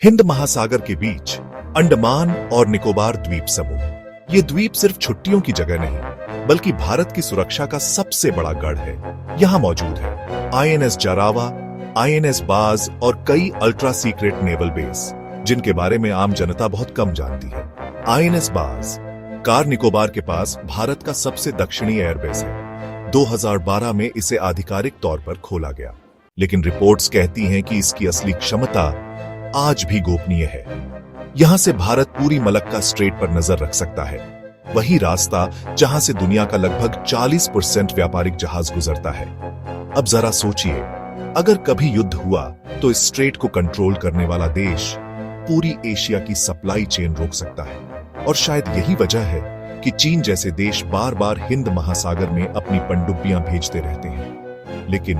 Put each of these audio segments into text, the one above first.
हिंद महासागर के बीच अंडमान और निकोबार द्वीप समूह। ये द्वीप सिर्फ छुट्टियों की जगह नहीं, बल्कि भारत की सुरक्षा का सबसे बड़ा गढ़ है। यहाँ मौजूद है आईएनएस जारावा, आईएनएस बाज और कई अल्ट्रा सीक्रेट नेवल बेस, जिनके बारे में आम जनता बहुत कम जानती है। आईएनएस बाज कार निकोबार के पास भारत का सबसे दक्षिणी एयरबेस है। 2012 में इसे आधिकारिक तौर पर खोला गया, लेकिन रिपोर्ट्स कहती हैं कि इसकी असली क्षमता आज भी गोपनीय है। यहां से भारत पूरी मलक्का स्ट्रेट पर नजर रख सकता है, वही रास्ता जहां से दुनिया का लगभग 40% व्यापारिक जहाज गुजरता है। अब जरा सोचिए, अगर कभी युद्ध हुआ तो इस स्ट्रेट को कंट्रोल करने वाला देश पूरी एशिया की सप्लाई चेन रोक सकता है। और शायद यही वजह है कि चीन जैसे देश बार बार हिंद महासागर में अपनी पनडुब्बियां भेजते रहते हैं। लेकिन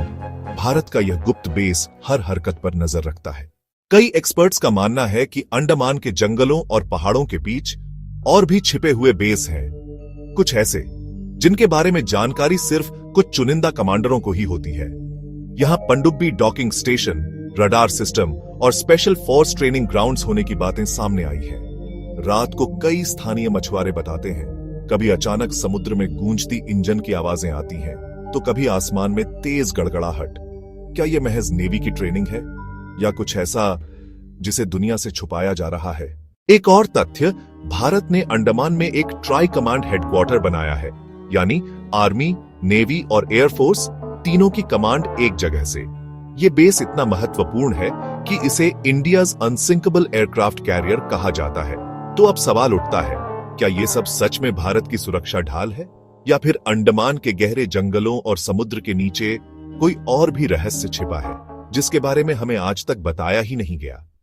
भारत का यह गुप्त बेस हर हरकत पर नजर रखता है। कई एक्सपर्ट्स का मानना है कि अंडमान के जंगलों और पहाड़ों के बीच और भी छिपे हुए बेस हैं, कुछ ऐसे जिनके बारे में जानकारी सिर्फ कुछ चुनिंदा कमांडरों को ही होती है। यहां पनडुब्बी डॉकिंग स्टेशन, रडार सिस्टम और स्पेशल फोर्स ट्रेनिंग ग्राउंड्स होने की बातें सामने आई हैं। रात को कई स्थानीय मछुआरे बताते हैं, कभी अचानक समुद्र में गूंजती इंजन की आवाजें आती हैं, तो कभी आसमान में तेज गड़गड़ाहट। क्या यह महज नेवी की ट्रेनिंग है या कुछ ऐसा जिसे दुनिया से छुपाया जा रहा है? एक और तथ्य, भारत ने अंडमान में एक ट्राई कमांड हेडक्वार्टर बनाया है, यानी आर्मी, नेवी और एयरफोर्स तीनों की कमांड एक जगह से। यह बेस इतना महत्वपूर्ण है कि इसे इंडियाज अनसिंकेबल एयरक्राफ्ट कैरियर कहा जाता है। तो अब सवाल उठता है, क्या यह सब सच में भारत की सुरक्षा ढाल है, या फिर अंडमान के गहरे जंगलों और समुद्र के नीचे कोई और भी रहस्य छिपा है जिसके बारे में हमें आज तक बताया ही नहीं गया?